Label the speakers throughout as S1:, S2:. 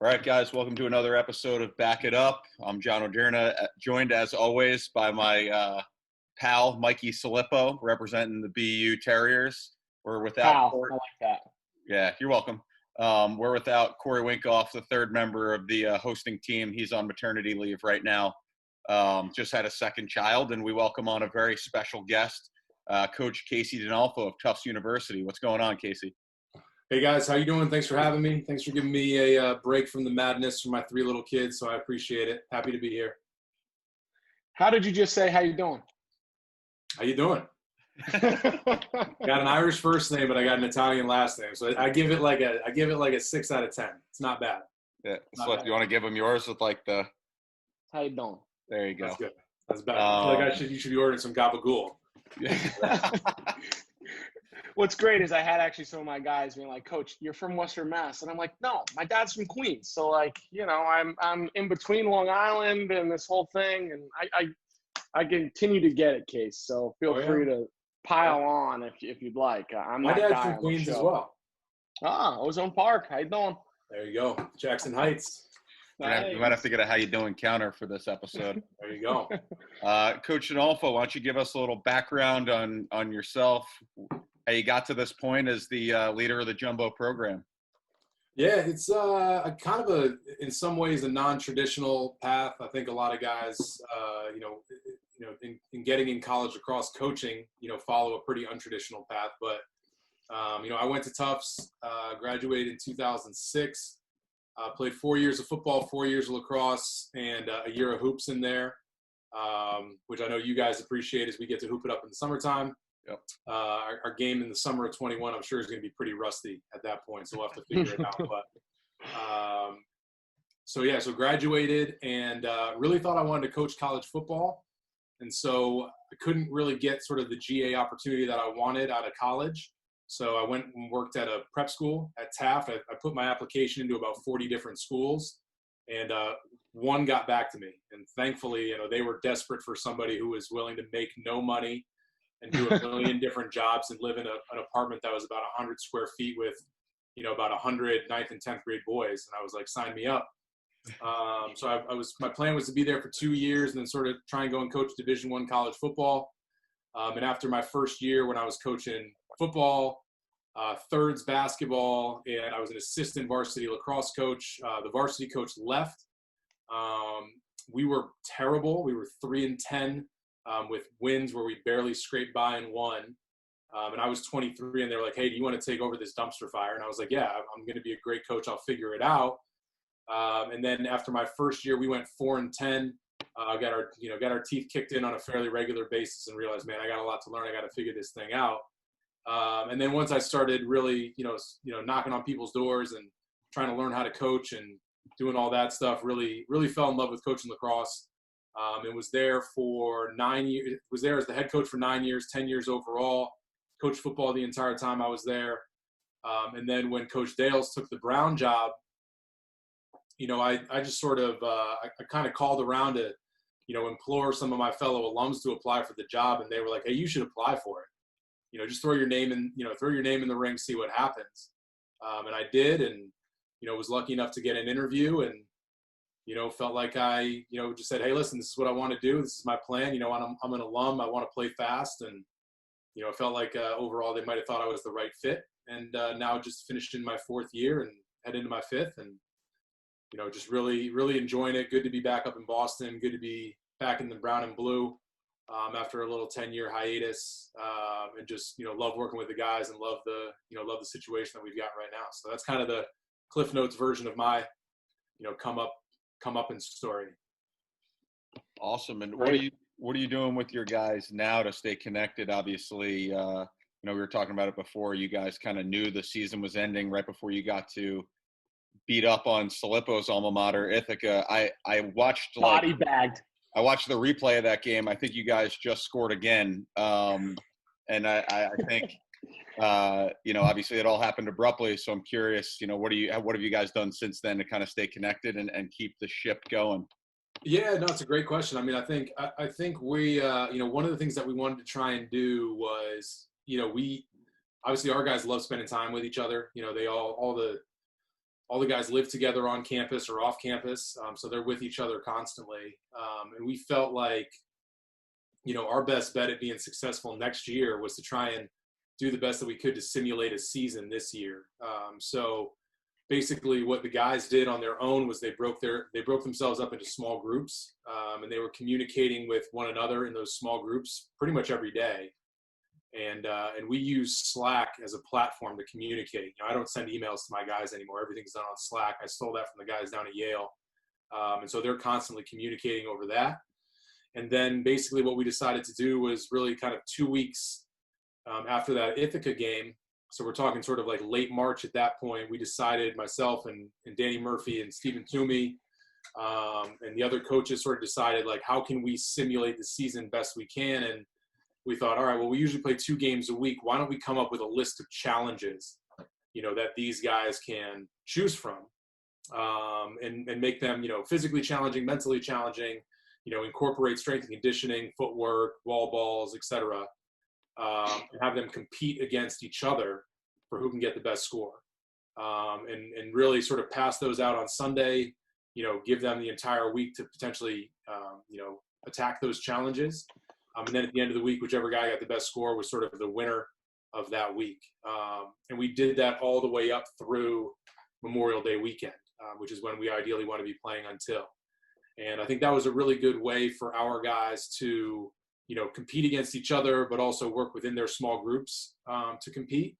S1: All right, guys, welcome to another episode of Back It Up. I'm John O'Derna, joined as always by my pal, Mikey Salippo, representing the BU Terriers. We're without
S2: Pal, I like that.
S1: Yeah, you're welcome. We're without Corey Winkoff, the third member of the hosting team. He's on maternity leave right now. Just had a second child, and we welcome on a very special guest, Coach Casey D'Annoflo of Tufts University. What's going on, Casey?
S3: Hey guys, how you doing? Thanks for having me. Thanks for giving me a break from the madness for my three little kids. So I appreciate it. Happy to be here.
S2: How did you just say how you doing?
S3: How you doing? Got an Irish first name, but I got an Italian last name. So I give it like a 6 out of 10. It's not bad.
S1: Yeah. So if you want to give them yours with like the
S2: How you doing?
S1: There you go.
S3: That's good. That's better. I feel like you should be ordering some gabagool.
S2: What's great is I had actually some of my guys being like, Coach, you're from Western Mass. And I'm like, no, my dad's from Queens. So like, I'm in between Long Island and this whole thing. And I continue to get it, Case. So feel free to pile on if you'd like.
S3: My dad's from Queens as well.
S2: Ozone Park. How you doing?
S3: There you go. Jackson Heights.
S1: Nice. We might have to get a how you doing counter for this episode.
S3: There you go.
S1: Coach D'Annoflo, why don't you give us a little background on yourself, how you got to this point as the leader of the Jumbo program?
S3: Yeah, it's a kind of in some ways, a non-traditional path. I think a lot of guys, in getting in college lacrosse coaching, follow a pretty untraditional path. But, I went to Tufts, graduated in 2006, played 4 years of football, 4 years of lacrosse, and a year of hoops in there, which I know you guys appreciate as we get to hoop it up in the summertime.
S1: Yep.
S3: Our game in the summer of 21, I'm sure is going to be pretty rusty at that point, so we'll have to figure it out. But so graduated and really thought I wanted to coach college football, and so I couldn't really get sort of the GA opportunity that I wanted out of college. So I went and worked at a prep school at Taft. I put my application into about 40 different schools, and one got back to me. And thankfully, they were desperate for somebody who was willing to make no money and do a million different jobs and live in an apartment that was about 100 square feet with, about 100 9th and 10th grade boys. And I was like, sign me up. So my plan was to be there for 2 years and then sort of try and go and coach Division I college football. And after my first year when I was coaching football, thirds basketball, and I was an assistant varsity lacrosse coach, the varsity coach left. We were terrible. We were 3-10. With wins where we barely scraped by and won. And I was 23, and they were like, hey, do you want to take over this dumpster fire? And I was like, yeah, I'm going to be a great coach. I'll figure it out. And then after my first year, we went 4-10. Got our teeth kicked in on a fairly regular basis and realized, man, I got a lot to learn. I got to figure this thing out. And then once I started really, knocking on people's doors and trying to learn how to coach and doing all that stuff, really, really fell in love with coaching lacrosse. And was there for 9 years. Was there as the head coach for 9 years, 10 years overall. Coached football the entire time I was there. And then when Coach Dales took the Brown job, I just sort of I kind of called around to, implore some of my fellow alums to apply for the job, and they were like, "Hey, you should apply for it. Just throw your name in the ring, see what happens." And I did, and was lucky enough to get an interview and. Felt like I, just said, hey, listen, this is what I want to do. This is my plan. I'm an alum. I want to play fast. And, felt like overall they might have thought I was the right fit. And now just finished in my 4th year and head into my 5th. And, just really, really enjoying it. Good to be back up in Boston. Good to be back in the brown and blue after a little 10-year hiatus. And just, love working with the guys and love the situation that we've got right now. So that's kind of the Cliff Notes version of my, come up in story.
S1: Awesome. And what are you doing with your guys now to stay connected? Obviously, we were talking about it before. You guys kind of knew the season was ending right before you got to beat up on Salippo's alma mater, Ithaca. I watched
S2: body bagged.
S1: I watched the replay of that game. I think you guys just scored again. And I think obviously it all happened abruptly. So I'm curious, what have you guys done since then to kind of stay connected and keep the ship going?
S3: Yeah, no, it's a great question. I mean, I think we, one of the things that we wanted to try and do was, we obviously our guys love spending time with each other. They all the all the guys live together on campus or off campus. So they're with each other constantly. And we felt like, our best bet at being successful next year was to try and do the best that we could to simulate a season this year. So basically what the guys did on their own was they broke themselves up into small groups, and they were communicating with one another in those small groups pretty much every day. And we use Slack as a platform to communicate. I don't send emails to my guys anymore. Everything's done on Slack. I stole that from the guys down at Yale. And so they're constantly communicating over that. And then basically what we decided to do was really kind of 2 weeks after that Ithaca game. So we're talking sort of like late March at that point. We decided, myself and Danny Murphy and Stephen Toomey and the other coaches sort of decided, like, how can we simulate the season best we can? And we thought, all right, well, we usually play 2 games a week. Why don't we come up with a list of challenges, that these guys can choose from, and make them, physically challenging, mentally challenging, incorporate strength and conditioning, footwork, wall balls, etc., and have them compete against each other for who can get the best score, and really sort of pass those out on Sunday, give them the entire week to potentially, attack those challenges. And then at the end of the week, whichever guy got the best score was sort of the winner of that week. And we did that all the way up through Memorial Day weekend, which is when we ideally want to be playing until. And I think that was a really good way for our guys to, compete against each other, but also work within their small groups to compete.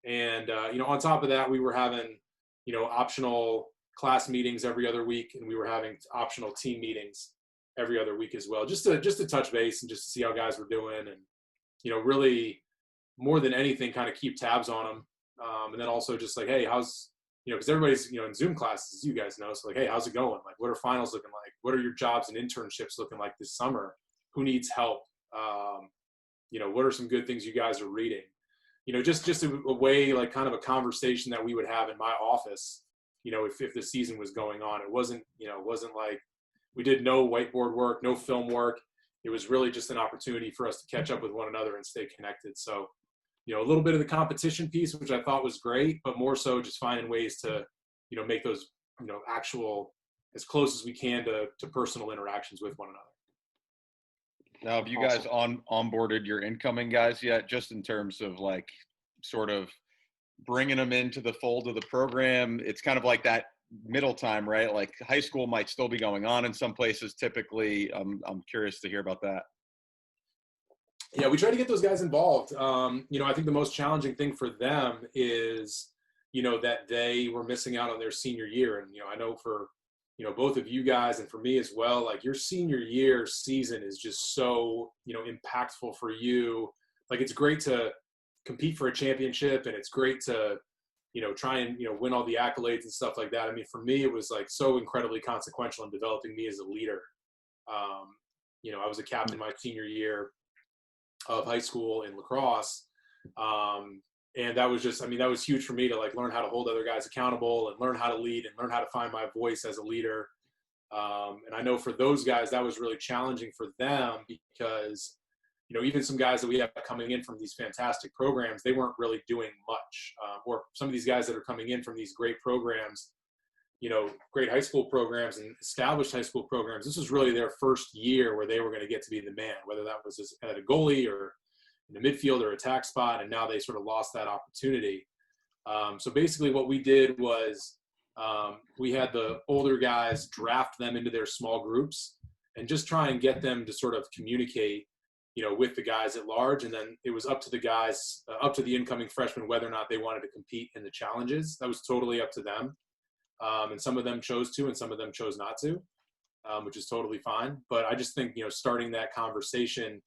S3: And, on top of that, we were having, optional class meetings every other week, and we were having optional team meetings every other week as well, just to touch base and just to see how guys were doing, and really more than anything kind of keep tabs on them, and then also just like, hey, how's, because everybody's in Zoom classes, you guys know, so like, hey, how's it going, like, what are finals looking like, what are your jobs and internships looking like this summer, who needs help, what are some good things you guys are reading, just a way, like, kind of a conversation that we would have in my office, if the season was going on. It wasn't like we did no whiteboard work, no film work. It was really just an opportunity for us to catch up with one another and stay connected. So, a little bit of the competition piece, which I thought was great, but more so just finding ways to, make those, actual, as close as we can to personal interactions with one another.
S1: Now, have you guys onboarded your incoming guys yet, just in terms of, like, sort of bringing them into the fold of the program? It's kind of like that middle time, right? Like, high school might still be going on in some places typically. I'm curious to hear about that.
S3: Yeah, we try to get those guys involved. I think the most challenging thing for them is, that they were missing out on their senior year. And, I know for, both of you guys and for me as well, like, your senior year season is just so, impactful for you. Like, it's great to compete for a championship, and it's great to, try and, win all the accolades and stuff like that. I mean, for me, it was, like, so incredibly consequential in developing me as a leader. I was a captain my senior year of high school in lacrosse. And that was just, that was huge for me to, like, learn how to hold other guys accountable and learn how to lead and learn how to find my voice as a leader. And I know for those guys, that was really challenging for them because, even some guys that we have coming in from these fantastic programs, they weren't really doing much. Or some of these guys that are coming in from these great programs, great high school programs and established high school programs, this was really their first year where they were going to get to be the man, whether that was at a goalie or in the midfield or attack spot, and now they sort of lost that opportunity. So basically what we did was we had the older guys draft them into their small groups and just try and get them to sort of communicate, with the guys at large. And then it was up to the guys, up to the incoming freshmen, whether or not they wanted to compete in the challenges. That was totally up to them. And some of them chose to, and some of them chose not to, which is totally fine. But I just think, starting that conversation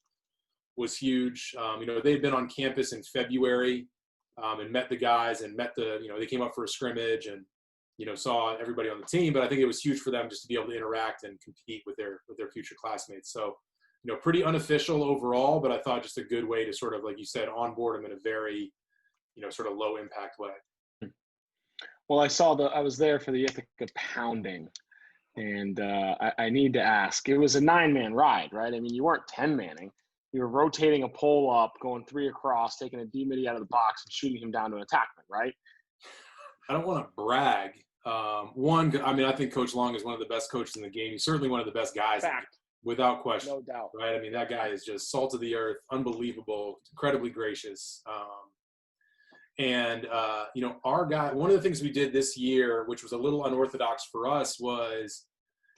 S3: was huge. They'd been on campus in February and met the guys and met they came up for a scrimmage and, saw everybody on the team. But I think it was huge for them just to be able to interact and compete with their future classmates. So, pretty unofficial overall, but I thought just a good way to sort of, like you said, onboard them in a very, sort of low impact way.
S2: Well, I was there for the Ithaca pounding, and I need to ask, it was a 9-man ride, right? I mean, you weren't 10-manning. You were rotating a pole up, going 3 across, taking a D-midi out of the box and shooting him down to an attackman, right?
S3: don't want to brag. One, I mean, I think Coach Long is one of the best coaches in the game. He's certainly one of the best guys,
S2: Fact.
S3: Without question.
S2: No doubt.
S3: Right? I mean, that guy is just salt of the earth, unbelievable, incredibly gracious. Our guy, one of the things we did this year, which was a little unorthodox for us, was,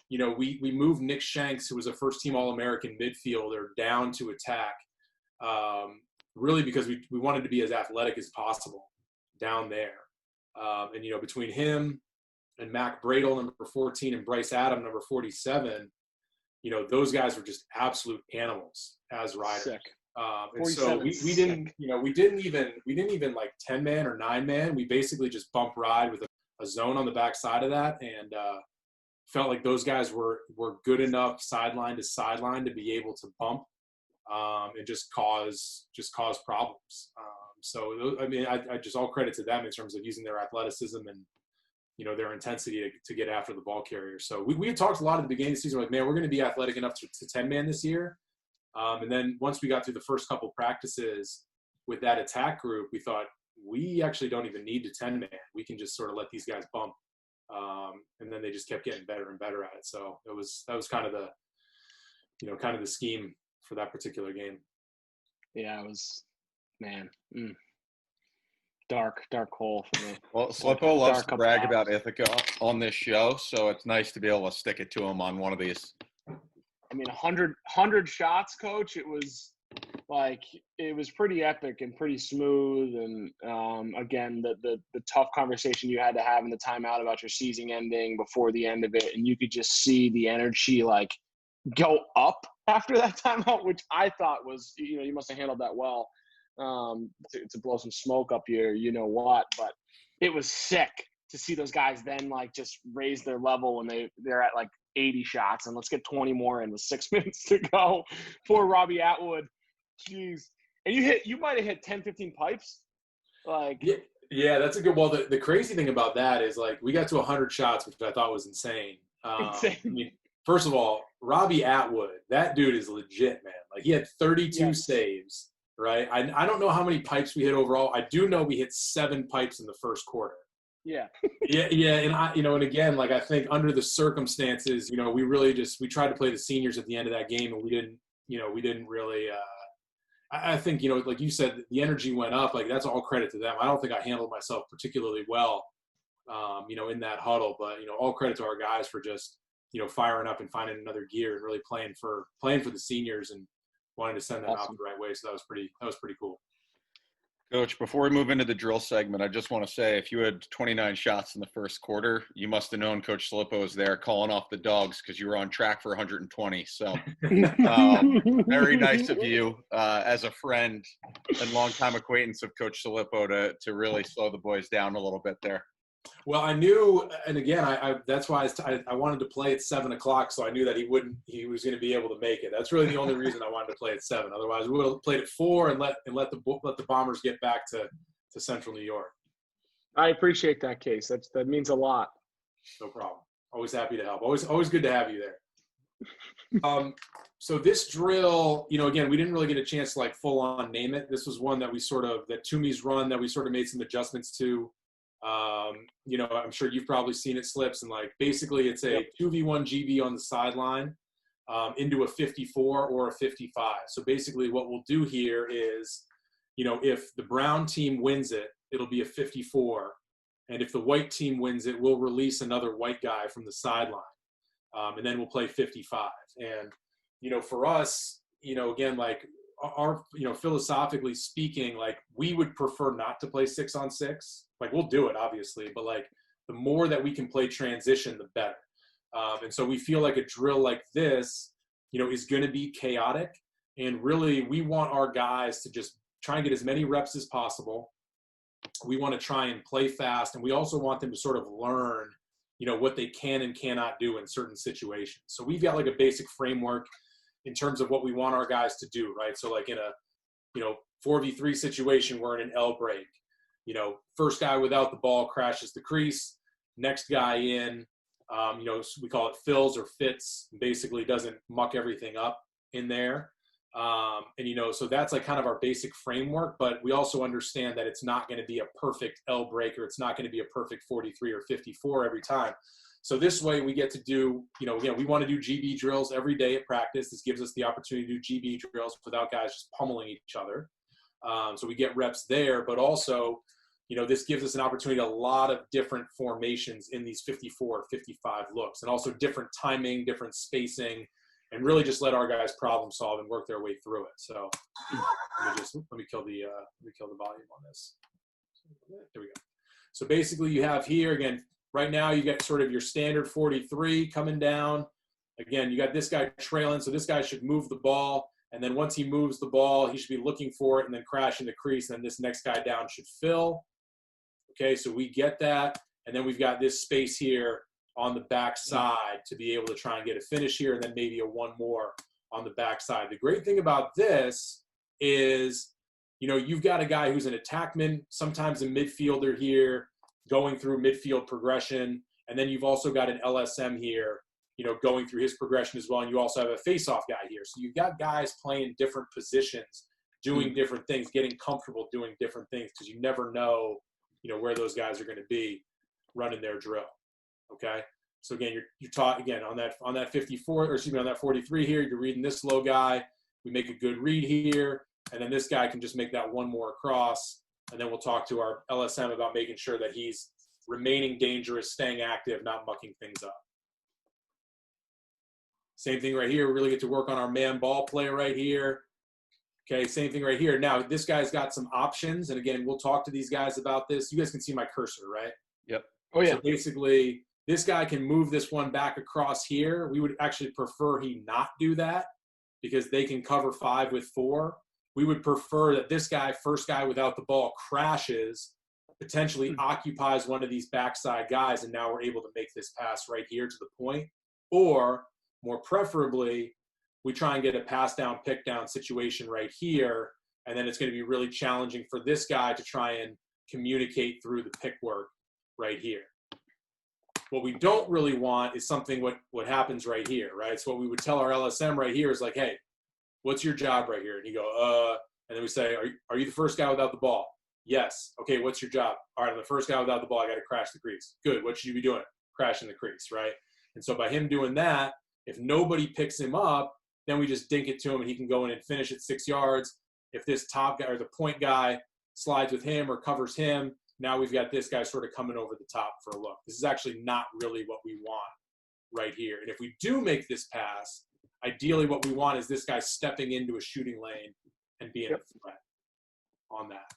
S3: we moved Nick Shanks, who was a first-team All-American midfielder, down to attack, really because we wanted to be as athletic as possible down there. Between him and Mac Bradle, number 14, and Bryce Adam, number 47, those guys were just absolute animals as riders.
S2: Sick.
S3: And so we didn't even like 10-man or 9-man. We basically just bump ride with a zone on the back side of that, and felt like those guys were good enough sideline to sideline to be able to bump and just cause problems. I just all credit to them in terms of using their athleticism and their intensity to get after the ball carrier. So we had talked a lot at the beginning of the season, like, man, we're going to be athletic enough to 10-man this year. And then once we got through the first couple practices with that attack group, we thought we actually don't even need to 10-man. We can just sort of let these guys bump. And then they just kept getting better and better at it. So that was kind of the scheme for that particular game.
S2: Yeah, it was, man, dark hole for me.
S1: Well, Slippo loves to brag about Ithaca on this show, so it's nice to be able to stick it to him on one of these.
S2: I mean, 100 shots, Coach. It was pretty epic and pretty smooth. And again, the tough conversation you had to have in the timeout about your season ending before the end of it, and you could just see the energy go up after that timeout, which I thought was, you must have handled that well, to blow some smoke up here, what. But it was sick to see those guys then just raise their level when they're at 80 shots, and let's get 20 more in with 6 minutes to go. Poor Robbie Atwood. Jeez. And you might have hit 10, 15 pipes.
S3: Yeah, that's a good, well, the crazy thing about that is we got to 100 shots, which I thought was insane.
S2: Insane.
S3: I mean, first of all, Robbie Atwood, that dude is legit, man. He had 32 saves, right? I don't know how many pipes we hit overall. I do know we hit 7 pipes in the first quarter.
S2: Yeah.
S3: Yeah. And and again, I think under the circumstances, we really we tried to play the seniors at the end of that game, and we didn't really, I think, like you said, the energy went up. That's all credit to them. I don't think I handled myself particularly well, in that huddle, but, all credit to our guys for just, firing up and finding another gear and really playing for the seniors and wanting to send them out the right way. So that was pretty cool.
S1: Coach, before we move into the drill segment, I just want to say, if you had 29 shots in the first quarter, you must have known Coach Slippo was there calling off the dogs because you were on track for 120. So very nice of you as a friend and longtime acquaintance of Coach Slippo to really slow the boys down a little bit there.
S3: Well, I knew, and again, I that's why I wanted to play at 7:00, so I knew that he was going to be able to make it. That's really the only reason I wanted to play at 7. Otherwise, we would have played at 4 and let the Bombers get back to Central New York.
S2: I appreciate that, Case. That means a lot.
S3: No problem. Always happy to help. Always good to have you there. So this drill, again, we didn't really get a chance to full on name it. This was one that that Toomey's run that we sort of made some adjustments to. I'm sure you've probably seen it, Slips, and basically it's a 2v1 GB on the sideline into a 54 or a 55. So basically what we'll do here is, if the brown team wins it, it'll be a 54. And if the white team wins it, we'll release another white guy from the sideline. And then we'll play 55. And, for us, again, our, philosophically speaking, we would prefer not to play 6-on-6. We'll do it, obviously, but the more that we can play transition, the better. And so we feel like a drill like this, is going to be chaotic. And really, we want our guys to just try and get as many reps as possible. We want to try and play fast. And we also want them to sort of learn, what they can and cannot do in certain situations. So we've got a basic framework in terms of what we want our guys to do, right? So in a, 4v3 situation, we're in an L break. First guy without the ball crashes the crease. Next guy in, we call it fills or fits, basically doesn't muck everything up in there. And, so that's like kind of our basic framework, but we also understand that it's not going to be a perfect L breaker. It's not going to be a perfect 43 or 54 every time. So this way we get to do, again, we want to do GB drills every day at practice. This gives us the opportunity to do GB drills without guys just pummeling each other. So we get reps there, but also, this gives us an opportunity to a lot of different formations in these 54, 55 looks, and also different timing, different spacing, and really just let our guys problem solve and work their way through it. So let me kill the volume on this. There we go. So basically you have here, again, right now you get sort of your standard 43 coming down. Again, you got this guy trailing, so this guy should move the ball. And then once he moves the ball, he should be looking for it and then crash in the crease. And then this next guy down should fill. Okay, so we get that. And then we've got this space here on the back side to be able to try and get a finish here, and then maybe a one more on the back side. The great thing about this is, you've got a guy who's an attackman, sometimes a midfielder here, going through midfield progression. And then you've also got an LSM here, going through his progression as well. And you also have a face-off guy here. So you've got guys playing different positions, doing different things, getting comfortable doing different things, because you never know, where those guys are going to be running their drill. Okay. So again, you're taught again on that 54, or excuse me, on that 43 here, you're reading this low guy. We make a good read here. And then this guy can just make that one more across. And then we'll talk to our LSM about making sure that he's remaining dangerous, staying active, not mucking things up. Same thing right here. We really get to work on our man ball play right here. Okay, same thing right here. Now, this guy's got some options. And again, we'll talk to these guys about this. You guys can see my cursor, right?
S1: Yep.
S2: Oh, yeah.
S3: So basically, this guy can move this one back across here. We would actually prefer he not do that, because they can cover 5 with 4. We would prefer that this guy, first guy without the ball, crashes, potentially occupies one of these backside guys, and now we're able to make this pass right here to the point. Or, more preferably, we try and get a pass down, pick down situation right here, and then it's going to be really challenging for this guy to try and communicate through the pick work right here. What we don't really want is something what happens right here, right? So what we would tell our LSM right here is like, hey, what's your job right here? And you go, and then we say, are you the first guy without the ball? Yes. Okay, what's your job? All right, I'm the first guy without the ball. I got to crash the crease. Good. What should you be doing? Crashing the crease, right? And so by him doing that, if nobody picks him up, then we just dink it to him and he can go in and finish at 6 yards. If this top guy or the point guy slides with him or covers him, now we've got this guy sort of coming over the top for a look. This is actually not really what we want right here. And if we do make this pass, ideally what we want is this guy stepping into a shooting lane and being a threat on that.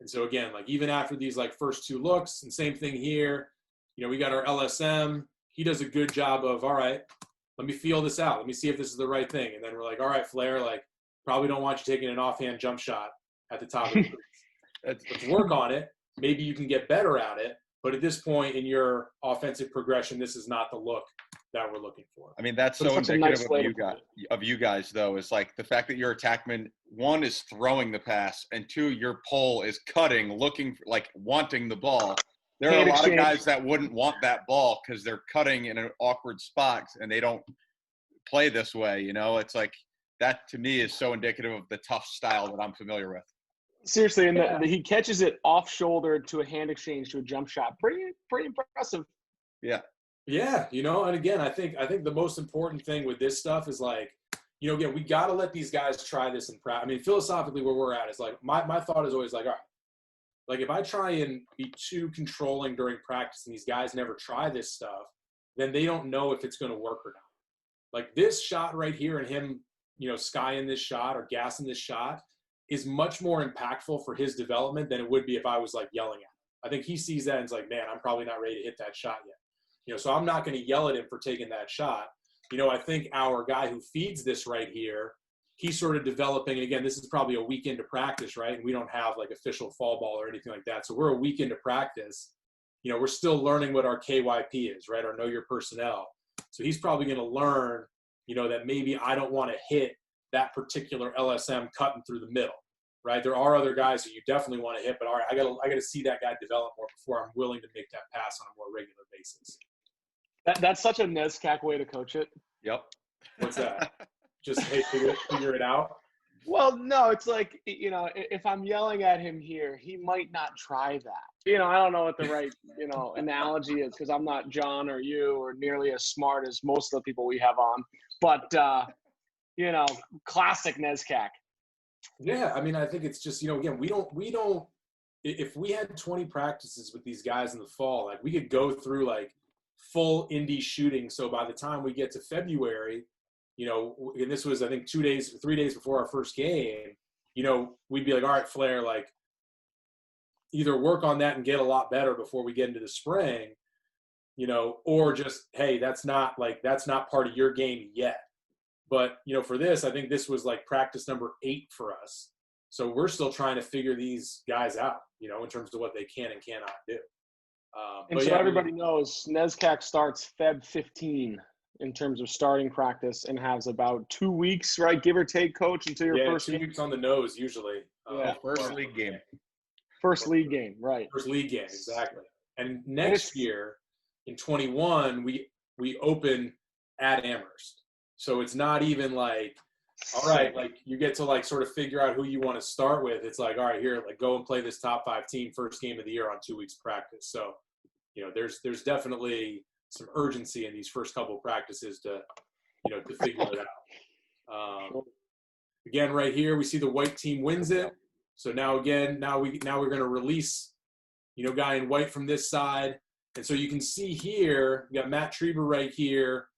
S3: And so again, like even after these like first 2 looks, and same thing here, we got our LSM. He does a good job of, all right, let me feel this out. Let me see if this is the right thing. And then we're like, all right, Flair, like probably don't want you taking an offhand jump shot at the top of the crease. Let's work on it. Maybe you can get better at it. But at this point in your offensive progression, this is not the look that we're looking for.
S1: I mean, that's so indicative of you guys, though, is like the fact that your attackman, 1, is throwing the pass, and 2, your pole is cutting, looking, like wanting the ball. There are a lot of guys that wouldn't want that ball because they're cutting in an awkward spot and they don't play this way. It's like that to me is so indicative of the tough style that I'm familiar with.
S2: Seriously, and he catches it off shoulder to a hand exchange to a jump shot. Pretty impressive.
S1: Yeah.
S3: Yeah, and again, I think the most important thing with this stuff is like, again, we got to let these guys try this in practice. I mean, philosophically, where we're at is like my thought is always like, all right, like if I try and be too controlling during practice and these guys never try this stuff, then they don't know if it's going to work or not. Like this shot right here and him, skying this shot or gassing this shot is much more impactful for his development than it would be if I was like yelling at him. I think he sees that and is like, man, I'm probably not ready to hit that shot yet. So I'm not going to yell at him for taking that shot. I think our guy who feeds this right here, he's sort of developing. Again, this is probably a week into practice, right? And we don't have like official fall ball or anything like that. So we're a week into practice. We're still learning what our KYP is, right? Our know your personnel. So he's probably going to learn, that maybe I don't want to hit that particular LSM cutting through the middle, right? There are other guys that you definitely want to hit, but all right, I got to see that guy develop more before I'm willing to make that pass on a more regular basis.
S2: That's such a NESCAC way to coach it.
S1: Yep.
S3: What's that? Just, hey, figure it out?
S2: Well, no, it's like, if I'm yelling at him here, he might not try that. I don't know what the right, analogy is because I'm not John or you or nearly as smart as most of the people we have on. But, classic NESCAC.
S3: Yeah, I mean, I think it's just, again, we don't, if we had 20 practices with these guys in the fall, like we could go through like full indie shooting. So by the time we get to February, and this was, I think, 3 days before our first game, we'd be like, all right, Flair, like either work on that and get a lot better before we get into the spring, or just, hey, that's not part of your game yet. But, for this, I think this was like practice number 8 for us. So we're still trying to figure these guys out, in terms of what they can and cannot do.
S2: And so everybody knows NESCAC starts Feb 15 in terms of starting practice and has about 2 weeks, right? Give or take, Coach, until your first
S3: 2 weeks on the nose usually.
S1: First league game.
S2: First league game, right.
S3: First league game, exactly. And next year, in 21, we open at Amherst. So it's not even like, all right, like you get to like sort of figure out who you want to start with. It's like, all right, here, like go and play this top 5 team first game of the year on 2 weeks practice. So, there's definitely some urgency in these first couple of practices to figure it out. Again, right here, we see the white team wins it. So now we're going to release, guy in white from this side. And so you can see here, we got Matt Trieber right here.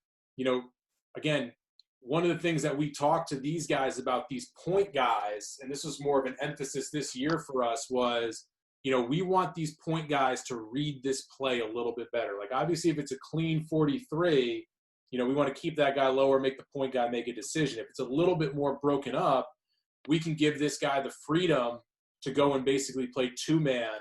S3: Again, one of the things that we talked to these guys about, these point guys, and this was more of an emphasis this year for us, was, we want these point guys to read this play a little bit better. Like, obviously, if it's a clean 43, we want to keep that guy lower, make the point guy make a decision. If it's a little bit more broken up, we can give this guy the freedom to go and basically play 2-man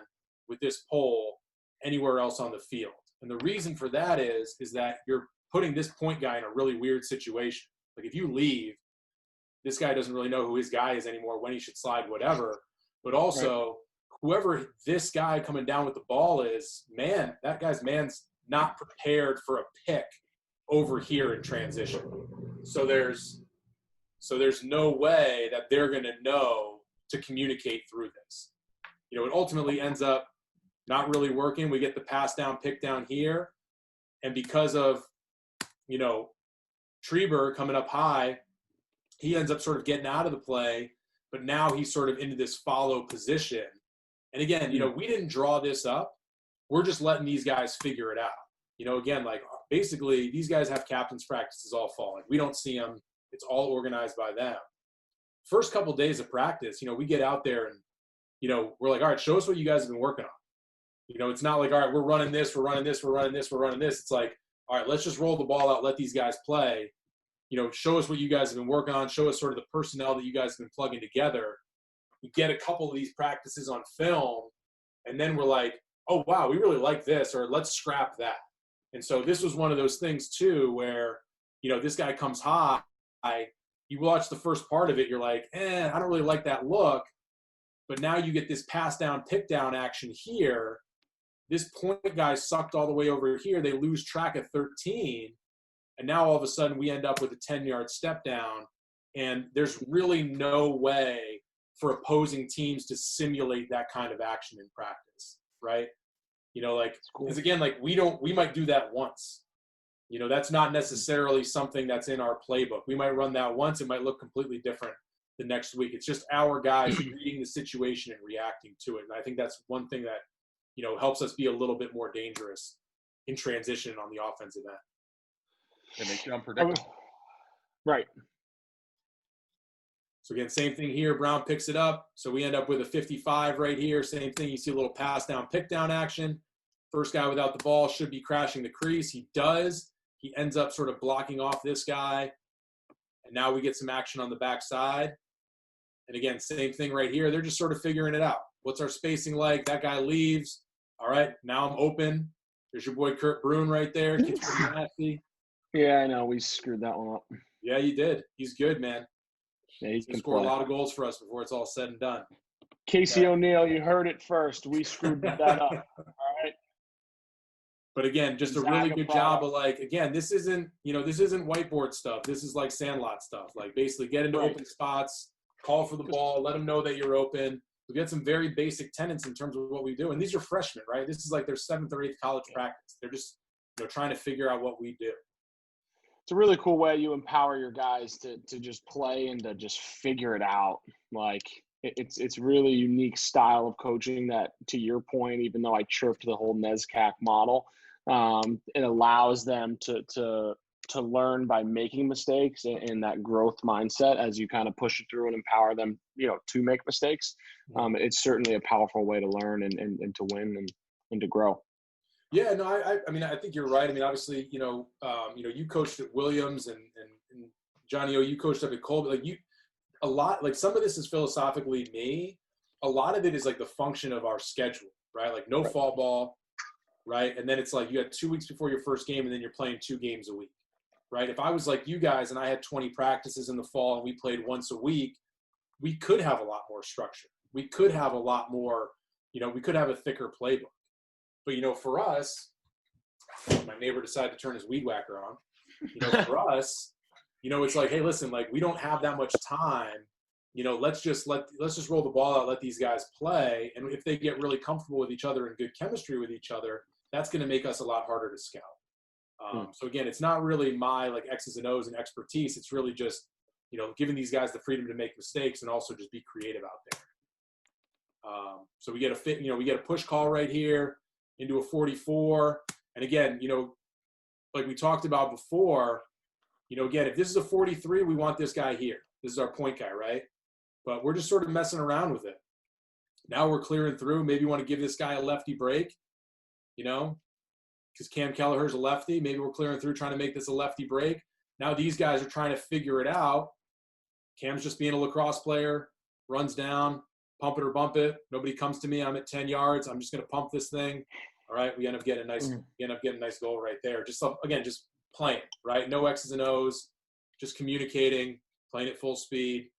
S3: with this pole anywhere else on the field. And the reason for that is that you're putting this point guy in a really weird situation. Like, if you leave, this guy doesn't really know who his guy is anymore, when he should slide, whatever. But also, whoever this guy coming down with the ball is, that guy's man's not prepared for a pick over here in transition. So there's no way that they're going to know to communicate through this. It ultimately ends up not really working. We get the pass down, pick down here. And because of, Trieber coming up high, he ends up sort of getting out of the play, but now he's sort of into this follow position. And again, we didn't draw this up. We're just letting these guys figure it out. Again, like basically these guys have captain's practices all fall. Like, we don't see them. It's all organized by them. First couple of days of practice, we get out there and, we're like, all right, show us what you guys have been working on. It's not like, all right, we're running this. It's like, all right, let's just roll the ball out, let these guys play. Show us what you guys have been working on. Show us sort of the personnel that you guys have been plugging together. We get a couple of these practices on film, and then we're like, oh, wow, we really like this, or let's scrap that. And so this was one of those things, too, where, this guy comes high. You watch the first part of it, you're like, I don't really like that look. But now you get this pass down, pick down action here. This point guy sucked all the way over here. They lose track of 13. And now all of a sudden we end up with a 10-yard step down. And there's really no way for opposing teams to simulate that kind of action in practice, right? Because again, like we might do that once. That's not necessarily something that's in our playbook. We might run that once. It might look completely different the next week. It's just our guys reading the situation and reacting to it. And I think that's one thing that, helps us be a little bit more dangerous in transition on the offensive end.
S1: It makes you unpredictable.
S2: Right.
S3: So again, same thing here. Brown picks it up. So we end up with a 55 right here. Same thing. You see a little pass down, pick down action. First guy without the ball should be crashing the crease. He does. He ends up sort of blocking off this guy. And now we get some action on the backside. And again, same thing right here. They're just sort of figuring it out. What's our spacing like? That guy leaves. All right, now I'm open. There's your boy Kurt Bruin right there. Gets pretty nasty.
S2: Yeah, I know. We screwed that one up.
S3: Yeah, you did. He's good, man.
S2: Yeah, he can
S3: score a lot of goals for us before it's all said and done.
S2: Casey O'Neill, you heard it first. We screwed that up. All right.
S3: But again, just a really good job of like, again, this isn't whiteboard stuff. This is like sandlot stuff. Like basically get into open spots, call for the ball, let them know that you're open. We get some very basic tenets in terms of what we do. And these are freshmen, right? This is like their 7th or 8th college practice. They're just, trying to figure out what we do.
S2: It's a really cool way you empower your guys to just play and to just figure it out. Like it's really unique style of coaching that, to your point, even though I chirped the whole NESCAC model, it allows them to learn by making mistakes and that growth mindset as you kind of push it through and empower them, to make mistakes. It's certainly a powerful way to learn and to win and to grow.
S3: Yeah, no, I mean, I think you're right. I mean, obviously, you coached at Williams and Johnny O, you coached up at Colby. Like some of this is philosophically me. A lot of it is like the function of our schedule, right? Like no fall ball, right? And then it's like you had 2 weeks before your first game and then you're playing 2 games a week, right? If I was like you guys and I had 20 practices in the fall and we played once a week, we could have a lot more structure. We could have a lot more, we could have a thicker playbook. But, for us, my neighbor decided to turn his weed whacker on. For us, it's like, hey, listen, like we don't have that much time. Let's just roll the ball out, let these guys play. And if they get really comfortable with each other and good chemistry with each other, that's going to make us a lot harder to scout. So again, it's not really my like X's and O's and expertise. It's really just, giving these guys the freedom to make mistakes and also just be creative out there. So we get we get a push call right here into a 44. And again, like we talked about before, again, if this is a 43, we want this guy here. This is our point guy, right? But we're just sort of messing around with it. Now we're clearing through. Maybe you want to give this guy a lefty break, because Cam Kelleher's a lefty. Maybe we're clearing through trying to make this a lefty break. Now these guys are trying to figure it out. Cam's just being a lacrosse player, runs down, pump it or bump it. Nobody comes to me. I'm at 10 yards. I'm just going to pump this thing. All right. We end up getting a nice goal right there. Just playing, right? No X's and O's, just communicating, playing at full speed.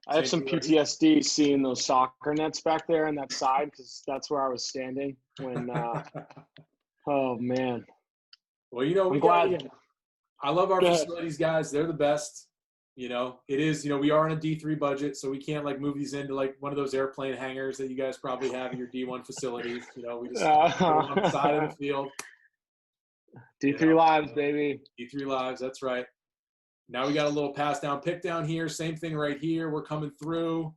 S2: I have some PTSD seeing those soccer nets back there on that side because that's where I was standing when. Oh man.
S3: Well,
S2: I'm glad.
S3: I love our facilities, guys. They're the best. It is, we are on a D3 budget, so we can't like move these into like one of those airplane hangars that you guys probably have in your D1 facilities. We just put them on the side of the field.
S2: D3 lives, baby.
S3: D3 lives, that's right. Now we got a little pass down, pick down here. Same thing right here. We're coming through.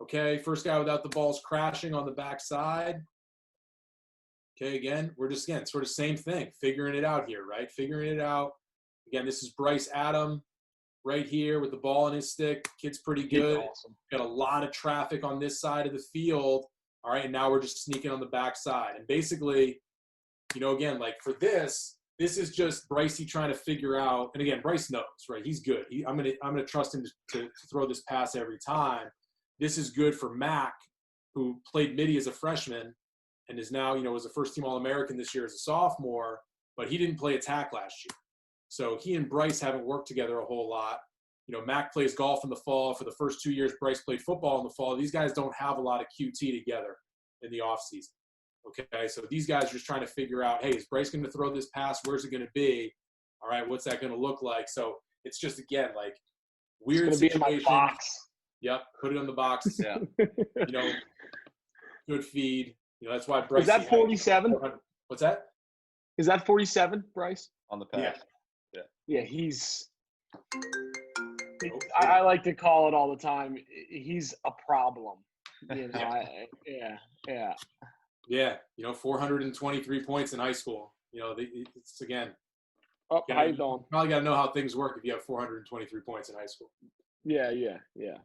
S3: Okay, first guy without the ball's crashing on the backside. Okay, again, we're just, sort of same thing. Figuring it out here, right? Figuring it out. Again, this is Bryce Adam. Right here with the ball in his stick. Kid's pretty good. Awesome. Got a lot of traffic on this side of the field. All right, and now we're just sneaking on the backside. And basically, again, like for this is just Brycey trying to figure out. And again, Bryce knows, right? He's good. I'm gonna trust him to throw this pass every time. This is good for Mac, who played midi as a freshman and is now, was a first-team All-American this year as a sophomore, but he didn't play attack last year. So he and Bryce haven't worked together a whole lot. Mac plays golf in the fall. For the first 2 years, Bryce played football in the fall. These guys don't have a lot of QT together in the offseason. Okay, so these guys are just trying to figure out, hey, is Bryce going to throw this pass? Where's it going to be? All right, what's that going to look like? So it's just, again, like weird situation. Yep, put it in the box. Yeah. Good feed. That's why Bryce.
S2: Is that 47?
S3: What's that?
S2: Is that 47, Bryce?
S1: On the pass.
S2: Yeah, he's I like to call it all the time. He's a problem.
S3: Yeah, 423 points in high school. It's again.
S2: Oh, how you doing?
S3: Probably got to know how things work if you have 423 points in high school.
S2: Yeah,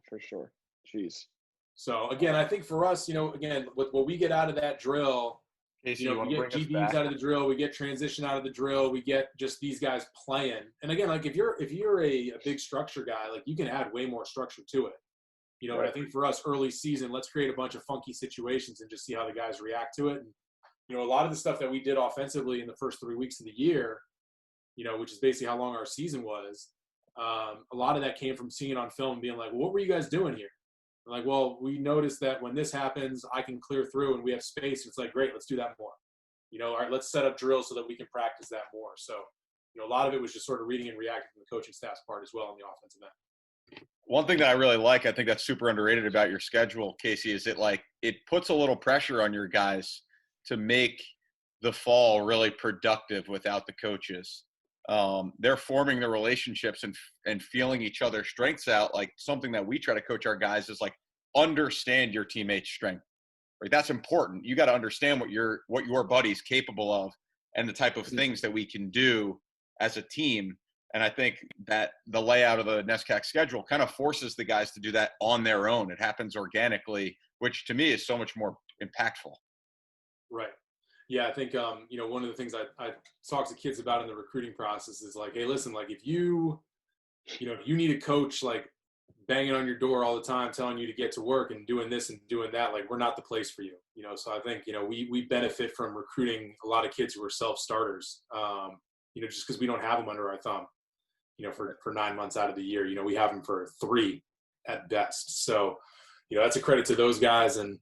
S2: for sure. Jeez.
S3: So again, I think for us, again, what we get out of that drill.
S1: Casey,
S3: we get GDs out of the drill, we get transition out of the drill, we get just these guys playing. And again, like if you're a big structure guy, like you can add way more structure to it. But I think for us early season, let's create a bunch of funky situations and just see how the guys react to it. And a lot of the stuff that we did offensively in the first 3 weeks of the year, which is basically how long our season was, a lot of that came from seeing it on film and being like, well, what were you guys doing here? I'm like, well, we noticed that when this happens, I can clear through and we have space. It's like, great, let's do that more. All right, let's set up drills so that we can practice that more. So, a lot of it was just sort of reading and reacting from the coaching staff's part as well on the offensive end.
S1: One thing that I really like, I think that's super underrated about your schedule, Casey, is it puts a little pressure on your guys to make the fall really productive without the coaches. They're forming the relationships and feeling each other's strengths out. Like something that we try to coach our guys is like, understand your teammate's strength. Right? That's important. You got to understand what your buddy's capable of and the type of things that we can do as a team. And I think that the layout of the NESCAC schedule kind of forces the guys to do that on their own. It happens organically, which to me is so much more impactful.
S3: Right. Yeah, I think, one of the things I talk to kids about in the recruiting process is like, hey, listen, like if you need a coach like banging on your door all the time, telling you to get to work and doing this and doing that, like we're not the place for you. So I think, we benefit from recruiting a lot of kids who are self-starters, just because we don't have them under our thumb. For 9 months out of the year, we have them for 3 at best. So, that's a credit to those guys. And,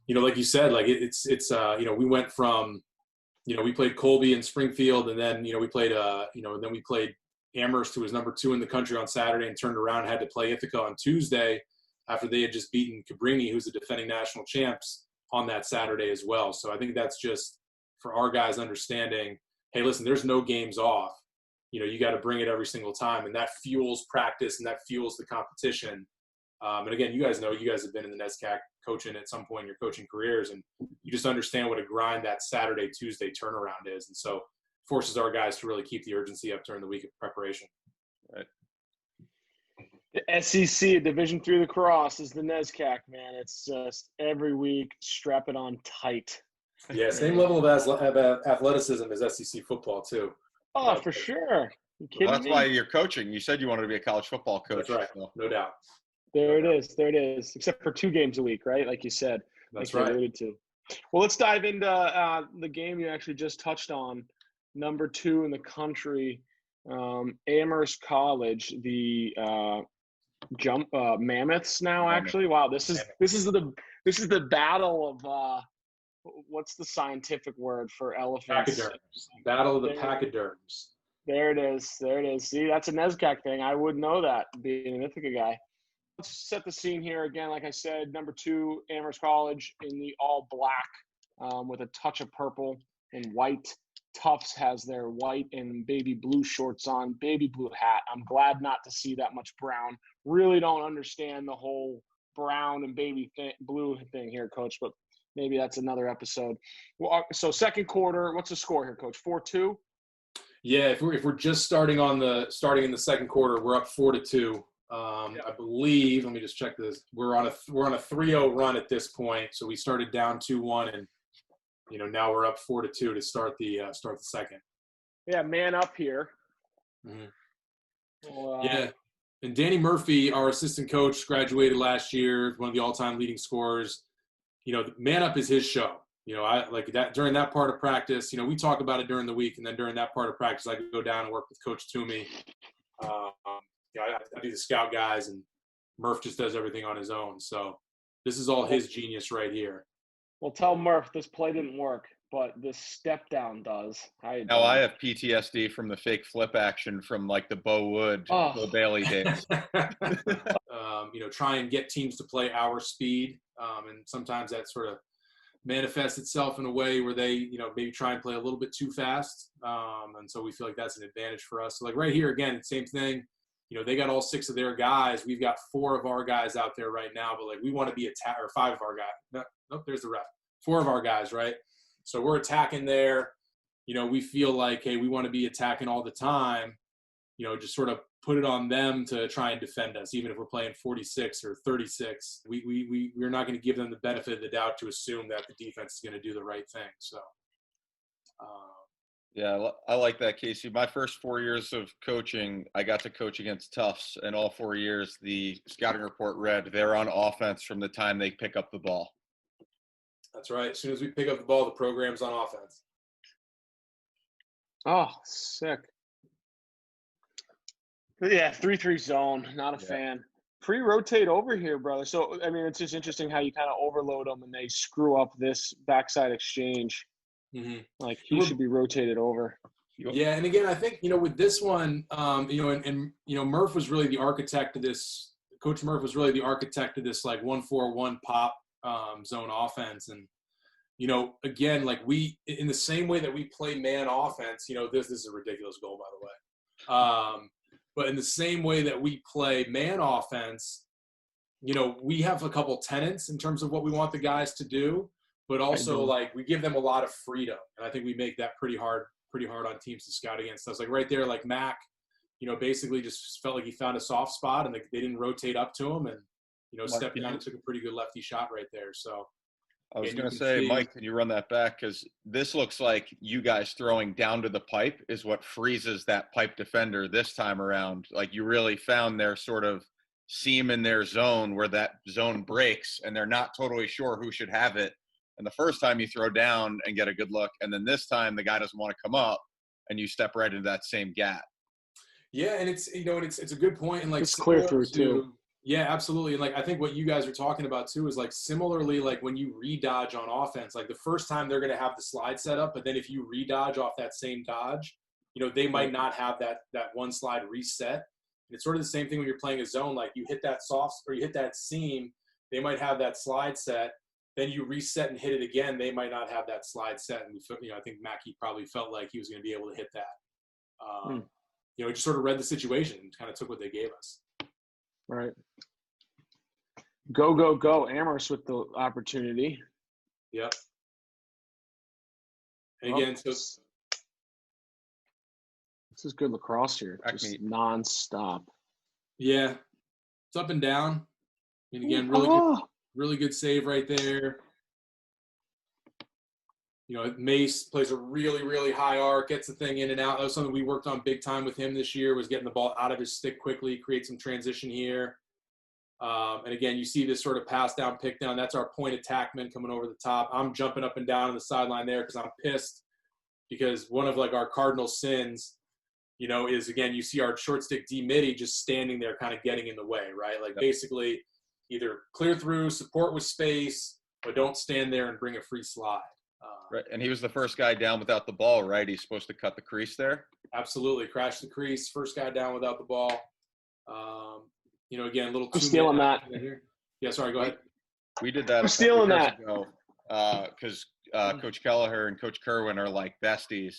S3: like you said, like it's we went from, we played Colby and Springfield, and then, we played, and then we played Amherst, who was number 2 in the country on Saturday, and turned around and had to play Ithaca on Tuesday after they had just beaten Cabrini, who's the defending national champs, on that Saturday as well. So I think that's just for our guys understanding, hey, listen, there's no games off. You got to bring it every single time, and that fuels practice and that fuels the competition. And again, you guys have been in the NESCAC coaching at some point in your coaching careers, and you just understand what a grind that Saturday, Tuesday turnaround is. And so forces our guys to really keep the urgency up during the week of preparation.
S1: Right.
S2: The SEC, Division III lacrosse, is the NESCAC, man. It's just every week, strap it on tight.
S3: Yeah, same level of athleticism as SEC football, too.
S2: Oh, for sure.
S1: Well, that's why you're coaching. You said you wanted to be a college football coach.
S3: That's right.
S1: So.
S3: No doubt.
S2: There it is. Except for 2 games a week, right? Like you said.
S3: That's
S2: like
S3: right.
S2: You alluded to. Well, let's dive into the game you actually just touched on. Number 2 in the country, Amherst College, the Mammoths now. Actually, wow, this is the battle of what's the scientific word for elephants?
S3: Pachyderms. Battle of the pachyderms.
S2: There it is. See, that's a NESCAC thing. I would know that, being an Ithaca guy. Let's set the scene here again. Like I said, number 2, Amherst College in the all black with a touch of purple and white. Tufts has their white and baby blue shorts on, baby blue hat. I'm glad not to see that much brown. Really don't understand the whole brown and baby blue thing here, Coach, but maybe that's another episode. Well, so second quarter, what's the score here, Coach? 4-2?
S3: Yeah, if we're just starting in the second quarter, we're up 4-2. I believe. Let me just check this. We're on a 3-0 run at this point. So we started down 2-1, and now we're up 4-2 to start the second.
S2: Yeah, man up here.
S3: Mm-hmm. Well, yeah. And Danny Murphy, our assistant coach, graduated last year, one of the all-time leading scorers. Man up is his show. I like that during that part of practice. We talk about it during the week, and then during that part of practice, I go down and work with Coach Toomey. I do the scout guys, and Murph just does everything on his own. So this is all his genius right here.
S2: Well, tell Murph this play didn't work, but this step down does.
S1: I have PTSD from the fake flip action from like the Bo Wood, Bill Bailey days.
S3: Try and get teams to play our speed, and sometimes that sort of manifests itself in a way where they, maybe try and play a little bit too fast, and so we feel like that's an advantage for us. So like right here again, same thing. They got all 6 of their guys. We've got 4 of our guys out there right now, but like we want to be or 5 of our guys. Nope, there's the ref. 4 of our guys, right? So we're attacking there. We feel like, hey, we want to be attacking all the time. Just sort of put it on them to try and defend us, even if we're playing 46 or 36. We're not going to give them the benefit of the doubt to assume that the defense is going to do the right thing. So.
S1: Yeah, I like that, Casey. My first 4 years of coaching, I got to coach against Tufts, and all 4 years the scouting report read they're on offense from the time they pick up the ball.
S3: That's right. As soon as we pick up the ball, the program's on offense.
S2: Oh, sick. Yeah, 3-3 zone. Not a fan. Pre-rotate over here, brother. So, I mean, it's just interesting how you kind of overload them and they screw up this backside exchange.
S3: Mm-hmm.
S2: Like he should be rotated over.
S3: Yeah, and again, I think with this one, and Murph was really the architect of this. Coach Murph was really the architect of this like 1-4-1 pop zone offense, and again, like we in the same way that we play man offense. This is a ridiculous goal, by the way. But in the same way that we play man offense, we have a couple tenets in terms of what we want the guys to do, but also like we give them a lot of freedom, and I think we make that pretty hard on teams to scout against us. Like right there, like Mac, basically just felt like he found a soft spot, and they didn't rotate up to him, and stepped down and took a pretty good lefty shot right there. So
S1: I was going to say, Mike, can you run that back? Because this looks like you guys throwing down to the pipe is what freezes that pipe defender this time around. Like you really found their sort of seam in their zone where that zone breaks, and they're not totally sure who should have it. And the first time you throw down and get a good look, and then this time the guy doesn't want to come up, and you step right into that same gap.
S3: Yeah, and it's it's a good point, and like
S2: it's clear through too.
S3: Yeah, absolutely. And like I think what you guys are talking about too is like similarly like when you redodge on offense, like the first time they're going to have the slide set up, but then if you redodge off that same dodge, they might not have that one slide reset. And it's sort of the same thing when you're playing a zone. Like you hit that soft or you hit that seam, they might have that slide set. Then you reset and hit it again, they might not have that slide set. And I think Mackey probably felt like he was going to be able to hit that. It just sort of read the situation and kind of took what they gave us.
S2: Right. Go. Amherst with the opportunity.
S3: Yep. And again, so
S2: this is good lacrosse here. Just nonstop.
S3: Yeah. It's up and down. And again, really good save right there. Mace plays a really, really high arc, gets the thing in and out. That was something we worked on big time with him this year, was getting the ball out of his stick quickly, create some transition here. And again, you see this sort of pass down, pick down. That's our point attackman coming over the top. I'm jumping up and down on the sideline there because I'm pissed because one of like our cardinal sins, is again, you see our short stick D midi just standing there kind of getting in the way, right? Like basically either clear through, support with space, but don't stand there and bring a free slide.
S1: Right, and he was the first guy down without the ball, right? He's supposed to cut the crease there.
S3: Absolutely, crash the crease. First guy down without the ball. Again, a little.
S2: I'm stealing that.
S3: Here. Yeah, sorry. Go ahead.
S1: We did that.
S2: I'm stealing that.
S1: Because Coach Kelleher and Coach Kerwin are like besties,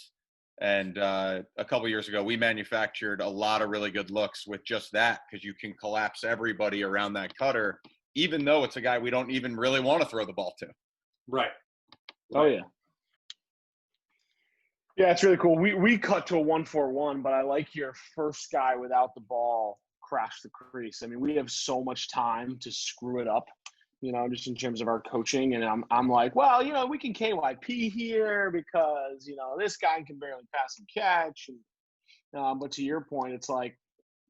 S1: and a couple years ago we manufactured a lot of really good looks with just that because you can collapse everybody around that cutter, even though it's a guy we don't even really want to throw the ball to.
S3: Right.
S2: Oh yeah. Yeah, it's really cool. We cut to a 1-4-1, but I like your first guy without the ball crash the crease. I mean, we have so much time to screw it up, just in terms of our coaching. And I'm like, well, we can KYP here because, this guy can barely pass and catch. And, but to your point, it's like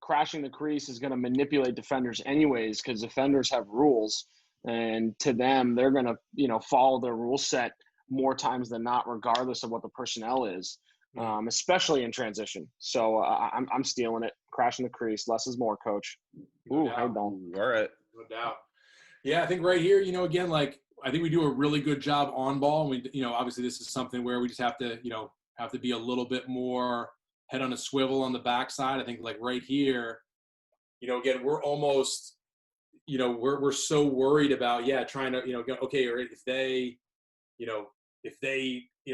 S2: crashing the crease is going to manipulate defenders anyways because defenders have rules. And to them, they're going to, follow their rule set more times than not, regardless of what the personnel is, especially in transition. So I'm stealing it, crashing the crease. Less is more, coach. Ooh, hey, Don.
S1: All right.
S3: No doubt. Yeah, I think right here, again, like I think we do a really good job on ball. We, obviously this is something where we just have to, be a little bit more head on a swivel on the backside. I think like right here, again, we're almost, we're so worried about, trying to, okay, or if they,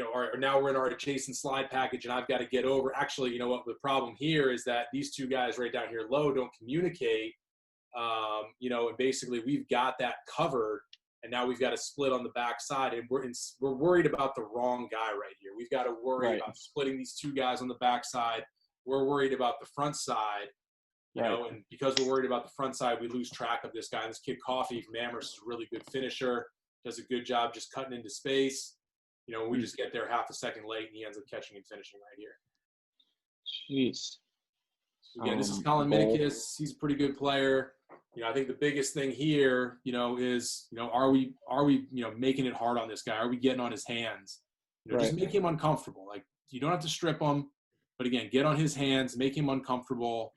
S3: are now we're in our adjacent slide package and I've got to get over. Actually, what the problem here is that these two guys right down here low don't communicate, and basically we've got that covered and now we've got to split on the backside and we're worried about the wrong guy right here. We've got to worry about splitting these two guys on the backside. We're worried about the front side, and because we're worried about the front side, we lose track of this guy. And this kid Coffee from Amherst is a really good finisher, does a good job just cutting into space. We just get there half a second late, and he ends up catching and finishing right here.
S2: Jeez.
S3: So again, this is Colin Minikis. He's a pretty good player. I think the biggest thing here, is, are we, making it hard on this guy? Are we getting on his hands? Just make him uncomfortable. Like, you don't have to strip him, but again, get on his hands, make him uncomfortable.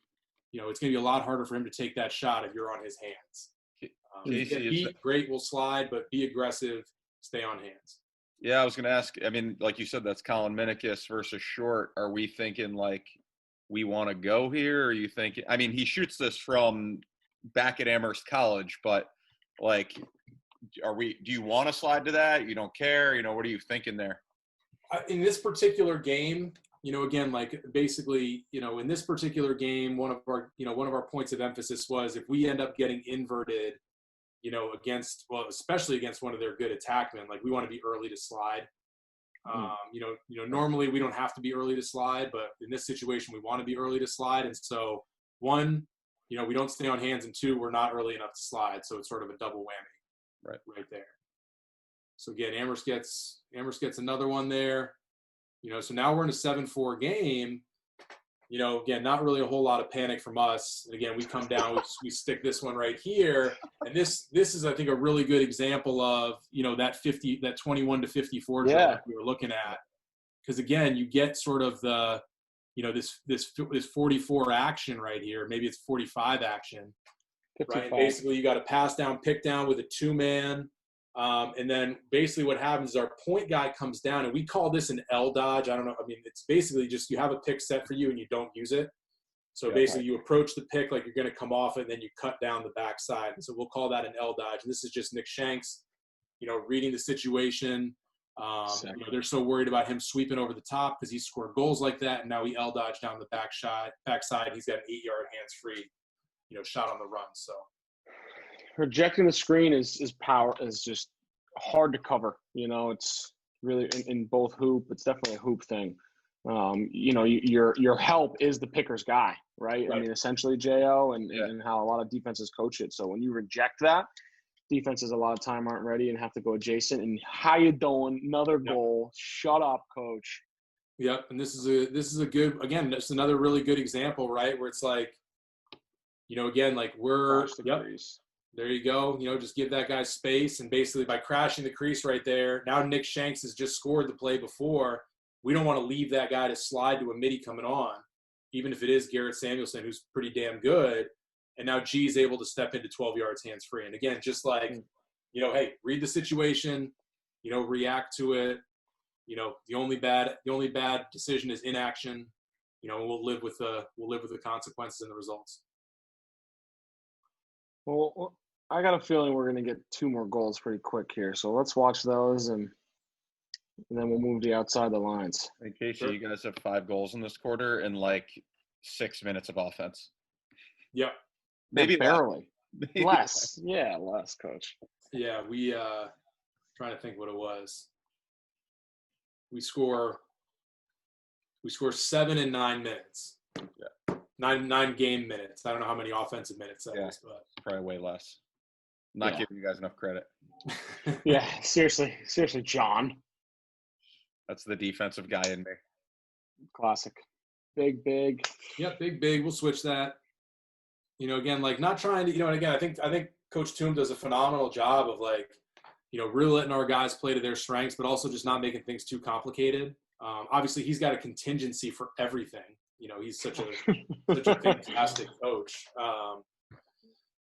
S3: It's going to be a lot harder for him to take that shot if you're on his hands. Get beat, great, we'll slide, but be aggressive, stay on hands.
S1: Yeah, I was going to ask, I mean, like you said, that's Colin Minikis versus Short. Are we thinking like we want to go here? Or are you thinking, I mean, he shoots this from back at Amherst College, but like, do you want to slide to that? You don't care? You know, what are you thinking there?
S3: In this particular game, you know, again, like basically, you know, in this particular game, one of our points of emphasis was if we end up getting inverted, you know, especially against one of their good attackmen, like we want to be early to slide. Normally we don't have to be early to slide, but in this situation, we want to be early to slide. And so one, you know, we don't stay on hands, and two, we're not early enough to slide. So it's sort of a double whammy right there. So again, Amherst gets another one there. You know, so now we're in a 7-4 game. You know, again, not really a whole lot of panic from us. And again, we come down, we stick this one right here. And this is, I think, a really good example of, you know, that 21 to 54 drill that we were looking at. Because again, you get sort of the, you know, this 44 action right here. Maybe it's 45 action. 55. Right. And basically, you got a pass down, pick down with a 2-man. And then basically what happens is our point guy comes down, and we call this an L dodge. I don't know. I mean, it's basically just you have a pick set for you and you don't use it. So basically you approach the pick like you're going to come off it, and then you cut down the backside. And so we'll call that an L dodge. And this is just Nick Shanks, you know, reading the situation. You know, they're so worried about him sweeping over the top because he's scored goals like that. And now he L dodged down the backside. He's got an 8-yard hands-free, you know, shot on the run. So
S2: projecting the screen is just hard to cover. You know, it's really in both hoop. It's definitely a hoop thing. You know, your help is the picker's guy, right? I mean, essentially, Jo, and how a lot of defenses coach it. So when you reject that, defenses a lot of time aren't ready and have to go adjacent. And how you doing? Another goal. Shut up, coach.
S3: Yep. And this is a good, again, that's another really good example, right? Where it's like, you know, again, like there you go. You know, just give that guy space. And basically by crashing the crease right there, now Nick Shanks has just scored the play before. We don't want to leave that guy to slide to a midi coming on, even if it is Garrett Samuelson, who's pretty damn good. And now G's able to step into 12 yards hands-free. And again, just like, you know, hey, read the situation, you know, react to it. You know, the only bad decision is inaction. You know, we'll live with the consequences and the results.
S2: Well, I got a feeling we're going to get 2 more goals pretty quick here. So let's watch those, and then we'll move to outside the lines.
S1: In case you guys have 5 goals in this quarter and like 6 minutes of offense.
S3: Yep.
S2: Maybe barely. Less. Yeah, less, coach.
S3: Yeah, we trying to think what it was. We score 7 in 9 minutes.
S1: Yeah.
S3: 9 game minutes. I don't know how many offensive minutes that is, but
S1: probably way less. Not giving you guys enough credit.
S2: Yeah, seriously, John.
S1: That's the defensive guy in me.
S2: Classic. Big.
S3: Yep, big. We'll switch that. You know, again, like not trying to, you know, and again, I think Coach Toom does a phenomenal job of like, you know, really letting our guys play to their strengths, but also just not making things too complicated. Obviously, he's got a contingency for everything. You know, he's such a fantastic coach.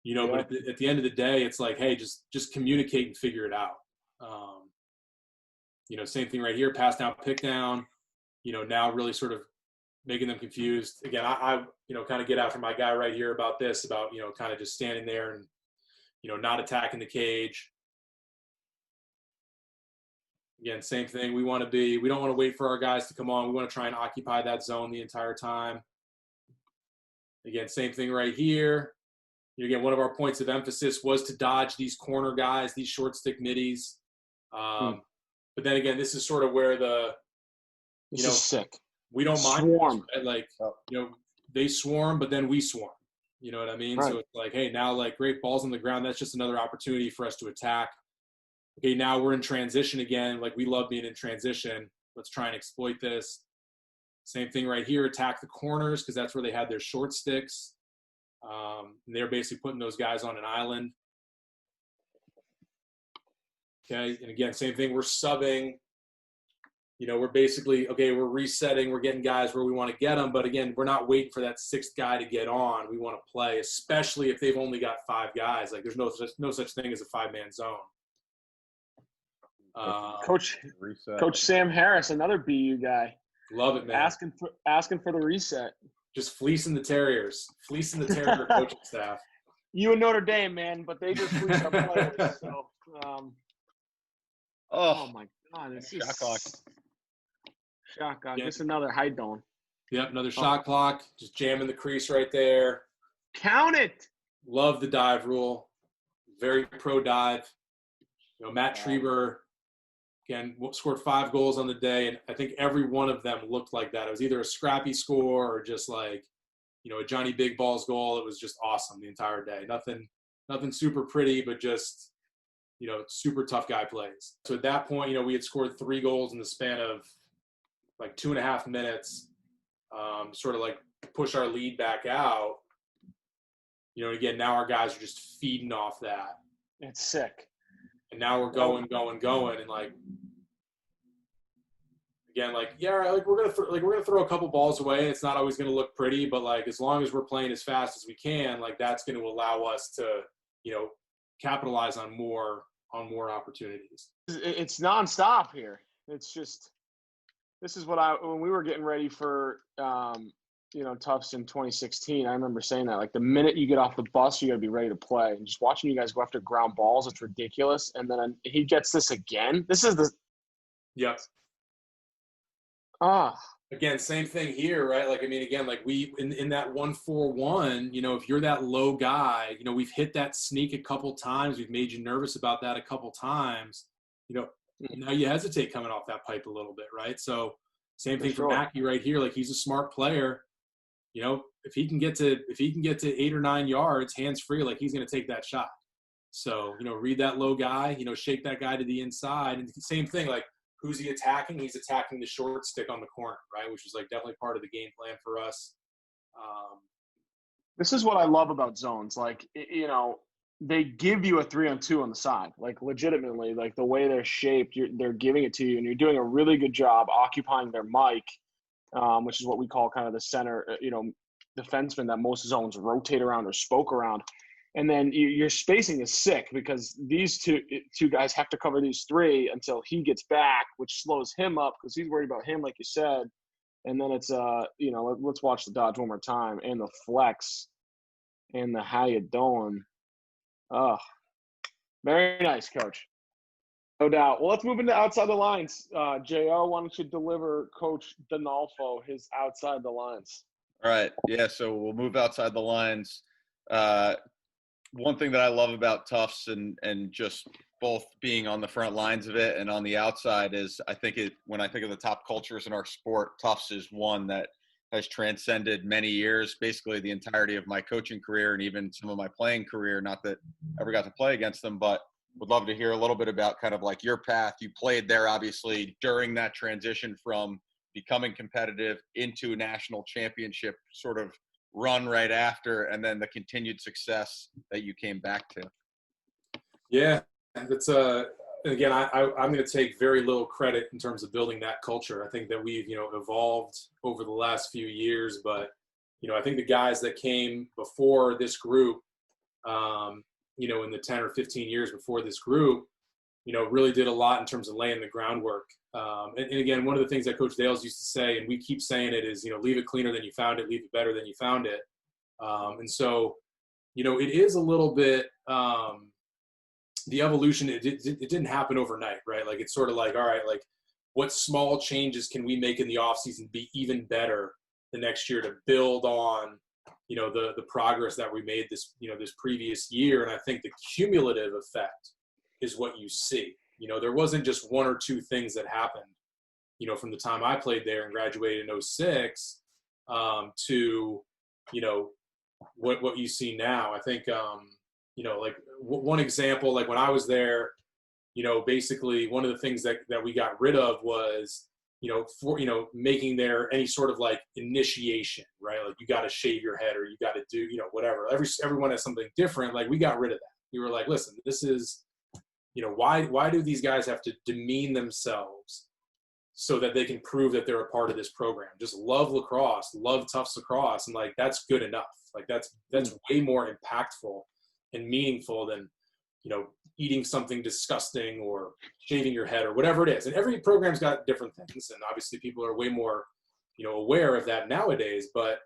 S3: You know, but at the end of the day, it's like, hey, just communicate and figure it out. You know, same thing right here, pass down, pick down. You know, now really sort of making them confused. Again, I you know, kind of get after my guy right here about, you know, kind of just standing there and, you know, not attacking the cage. Again, same thing. We don't want to wait for our guys to come on. We want to try and occupy that zone the entire time. Again, same thing right here. Again, one of our points of emphasis was to dodge these corner guys, these short stick middies. But then again, this is sort of where
S2: this is sick.
S3: We don't mind.
S2: Swarm.
S3: Right? Like, you know, they swarm, but then we swarm. You know what I mean? Right. So it's like, hey, now like great balls on the ground. That's just another opportunity for us to attack. Okay, now we're in transition again. Like we love being in transition. Let's try and exploit this. Same thing right here. Attack the corners because that's where they had their short sticks. And they're basically putting those guys on an island. Okay, and again, same thing. We're subbing. You know, we're basically, okay, we're resetting. We're getting guys where we want to get them. But again, we're not waiting for that 6th guy to get on. We want to play, especially if they've only got 5 guys. Like there's no such thing as a 5-man zone.
S2: Coach
S1: Reset.
S2: Coach Sam Harris, another BU guy,
S3: Love it, man.
S2: asking for the reset.
S3: Just fleecing the Terriers, fleecing the Terrier coaching staff.
S2: You and Notre Dame, man, but they just fleece our players. So, oh my God, it's
S1: shot
S2: just
S1: clock.
S2: Shot clock.
S3: Yeah.
S2: Just another high down.
S3: Yep, another shot clock. Just jamming the crease right there.
S2: Count it.
S3: Love the dive rule. Very pro dive. You know, Matt Treber, again, scored 5 goals on the day, and I think every one of them looked like that. It was either a scrappy score or just like, you know, a Johnny Big Balls goal. It was just awesome the entire day. Nothing super pretty, but just, you know, super tough guy plays. So at that point, you know, we had scored 3 goals in the span of like 2.5 minutes, sort of like push our lead back out. You know, again, now our guys are just feeding off that.
S2: It's sick.
S3: And now we're going, and like, again, like, yeah, like we're gonna throw a couple balls away. It's not always gonna look pretty, but like as long as we're playing as fast as we can, like that's gonna allow us to, you know, capitalize on more opportunities.
S2: It's nonstop here. It's just, this is what when we were getting ready for you know, Tufts in 2016, I remember saying that, like, the minute you get off the bus, you got to be ready to play. And just watching you guys go after ground balls, it's ridiculous. And then he gets this again. This is the –
S3: Yep. Again, same thing here, right? Like, I mean, again, like we in that 1-4-1, you know, if you're that low guy, you know, we've hit that sneak a couple times. We've made you nervous about that a couple times. You know, now you hesitate coming off that pipe a little bit, right? So same thing for Mackey right here. Like, he's a smart player. You know, if he can get to 8 or 9 yards hands free, like he's going to take that shot. So, you know, read that low guy, you know, shake that guy to the inside. And same thing, like, who's he attacking? He's attacking the short stick on the corner, right? Which is like definitely part of the game plan for us.
S2: This is what I love about zones. Like, you know, they give you a 3-on-2 on the side, like legitimately, like the way they're shaped, they're giving it to you, and you're doing a really good job occupying their mic. Which is what we call kind of the center, you know, defenseman that most zones rotate around or spoke around. And then your spacing is sick because these two guys have to cover these 3 until he gets back, which slows him up because he's worried about him, like you said. And then it's, you know, let's watch the dodge one more time, and the flex and the how you doing. Oh, very nice, Coach. No doubt. Well, let's move into outside the lines. J.O., why don't you deliver Coach D'Annoflo his outside the lines?
S1: All right. Yeah, so we'll move outside the lines. One thing that I love about Tufts and just both being on the front lines of it and on the outside is when I think of the top cultures in our sport, Tufts is one that has transcended many years, basically the entirety of my coaching career and even some of my playing career. Not that I ever got to play against them, but would love to hear a little bit about kind of like your path. You played there, obviously, during that transition from becoming competitive into a national championship sort of run right after, and then the continued success that you came back to.
S3: Yeah, that's again, I'm going to take very little credit in terms of building that culture. I think that we've, you know, evolved over the last few years, but, you know, I think the guys that came before this group, you know, in the 10 or 15 years before this group, you know, really did a lot in terms of laying the groundwork. And again, one of the things that Coach Dales used to say, and we keep saying it, is, you know, leave it cleaner than you found it, leave it better than you found it. And so, you know, it is a little bit, the evolution, it didn't happen overnight, right? Like, it's sort of like, all right, like, what small changes can we make in the offseason be even better the next year to build on, you know, the progress that we made this previous year. And I think the cumulative effect is what you see. You know, there wasn't just 1 or 2 things that happened, you know, from the time I played there and graduated in 06 to, you know, what you see now. I think, you know, like one example, like when I was there, you know, basically one of the things that we got rid of was, you know, making there any sort of like initiation, right? Like, you got to shave your head or you got to do, you know, whatever. Everyone has something different. Like, we got rid of that. We were like, listen, this is, you know, why do these guys have to demean themselves so that they can prove that they're a part of this program? Just love lacrosse, love Tufts lacrosse. And like, that's good enough. Like, that's way more impactful and meaningful than, you know, eating something disgusting or shaving your head or whatever it is. And every program's got different things. And obviously people are way more, aware of that nowadays. But,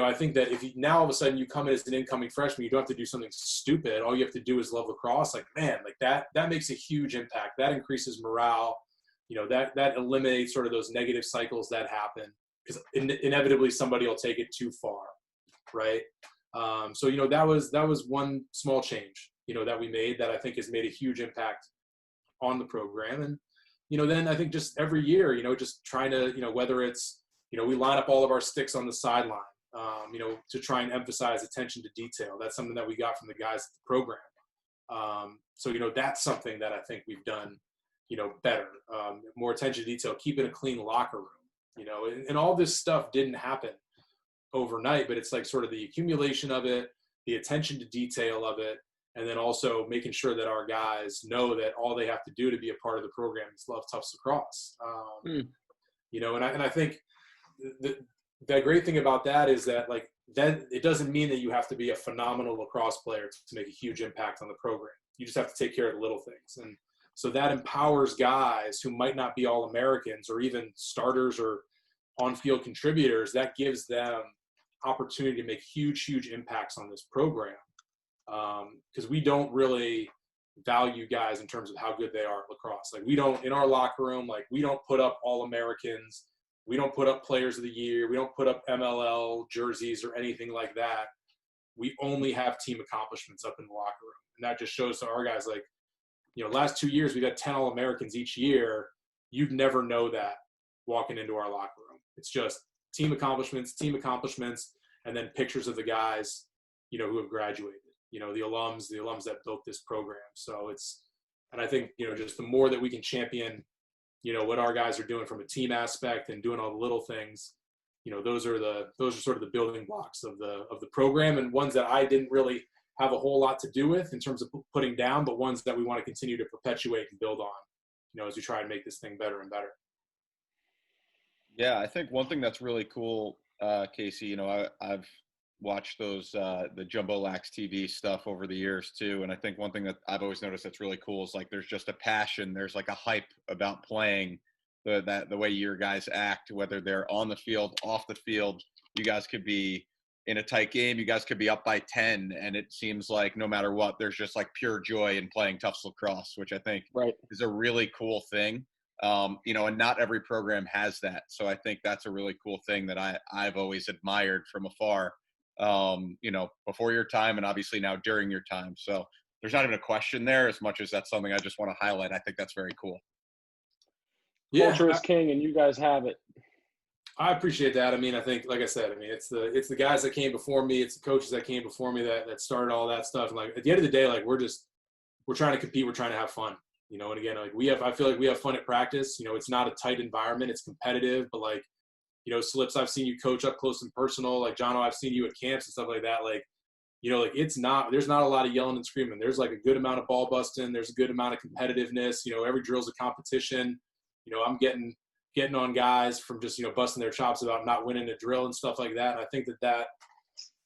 S3: I think that if now all of a sudden you come in as an incoming freshman, you don't have to do something stupid. All you have to do is love lacrosse. Like, man, like that makes a huge impact. That increases morale. That eliminates sort of those negative cycles that happen, because inevitably somebody will take it too far. Right. So, that was one small change, that we made that I think has made a huge impact on the program. And, then I think just every year, just trying to, whether it's, we line up all of our sticks on the sideline, to try and emphasize attention to detail. That's something that we got from the guys at the program. So, that's something that I think we've done, better, more attention to detail, keeping a clean locker room, and all this stuff didn't happen overnight, but it's like sort of the accumulation of it, the attention to detail of it, and then also making sure that our guys know that all they have to do to be a part of the program is love Tufts lacrosse. And I think the great thing about that is that, like, that it doesn't mean that you have to be a phenomenal lacrosse player to make a huge impact on the program. You just have to take care of the little things. And so that empowers guys who might not be All-Americans or even starters or on-field contributors. That gives them opportunity to make huge impacts on this program, because we don't really value guys in terms of how good they are at lacrosse. Like, we don't, in our locker room, like, we don't put up All-Americans, we don't put up Players of the Year, we don't put up MLL jerseys or anything like that. We only have team accomplishments up in the locker room, and that just shows to our guys, like, last 2 years we've got 10 All-Americans each year. You'd never know that walking into our locker room. It's just team accomplishments, and then pictures of the guys, who have graduated, the alums that built this program. So and I think, just the more that we can champion, what our guys are doing from a team aspect and doing all the little things, those are sort of the building blocks of the program, and ones that I didn't really have a whole lot to do with in terms of putting down, but ones that we want to continue to perpetuate and build on, as we try and make this thing better and better.
S1: Yeah, I think one thing that's really cool, Casey, I've watched those the Jumbo Lax TV stuff over the years too, and I think one thing that I've always noticed that's really cool is, like, there's just a passion, there's like a hype about playing, the way your guys act, whether they're on the field, off the field. You guys could be in a tight game, you guys could be up by 10, and it seems like no matter what, there's just like pure joy in playing Tufts lacrosse, which I think is a really cool thing. And not every program has that. So I think that's a really cool thing that I've always admired from afar, before your time and obviously now during your time. So there's not even a question there, as much as that's something I just want to highlight. I think that's very cool.
S3: Yeah,
S2: culture is king, and you guys have it.
S3: I appreciate that. I mean, I think, like I said, it's the guys that came before me, it's the coaches that came before me that started all that stuff. And, like, at the end of the day, like, we're trying to compete, we're trying to have fun. And again, like, I feel like we have fun at practice. It's not a tight environment, it's competitive, but, like, Slips, I've seen you coach up close and personal. Like, Jono, I've seen you at camps and stuff like that. Like, like, there's not a lot of yelling and screaming. There's, like, a good amount of ball busting. There's a good amount of competitiveness. Every drill's a competition. I'm getting on guys from just, busting their chops about not winning a drill and stuff like that. And I think that,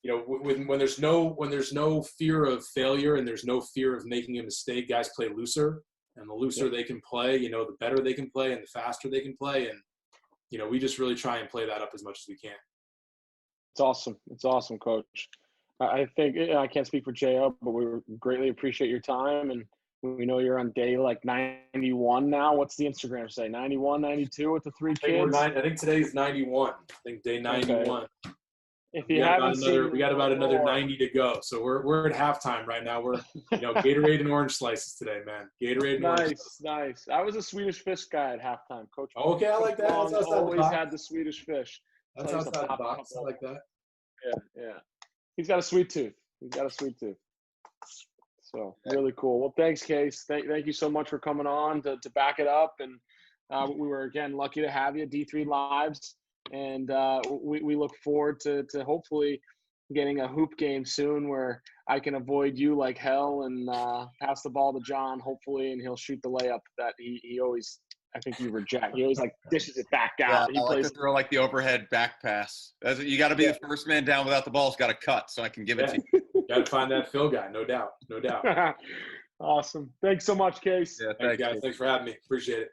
S3: when there's no fear of failure and there's no fear of making a mistake, guys play looser, and the looser they can play, the better they can play and the faster they can play. And, we just really try and play that up as much as we can.
S2: It's awesome. It's awesome, Coach. I think, I can't speak for Jo, but we greatly appreciate your time. And we know you're on day like 91 now. What's the Instagram say? 91, 92 with the 3 kids?
S3: I think today's 91. I think day 91. Okay.
S2: If you haven't seen,
S3: we got about another 90 to go. So we're at halftime right now. We're Gatorade and orange slices today, man. Gatorade and orange slices.
S2: Nice. I was a Swedish fish guy at halftime, Coach.
S3: Oh, okay, I like that.
S2: That's always had the Swedish fish.
S3: That's outside the box. I like that.
S2: Yeah. He's got a sweet tooth. So really cool. Well, thanks, Case. Thank you so much for coming on to back it up. And we were, again, lucky to have you, D3 Lives. And we look forward to hopefully getting a hoop game soon where I can avoid you like hell and pass the ball to John, hopefully, and he'll shoot the layup that he always, I think you reject. He always, like, dishes it back out.
S1: Yeah, I like to throw, like, the overhead back pass. You got to be the first man down without the ball's got to cut, so I can give it to you.
S3: Got to find that Phil guy, no doubt.
S2: Awesome. Thanks so much, Case.
S1: Yeah,
S3: Thank you, guys. Thanks for having me. Appreciate it.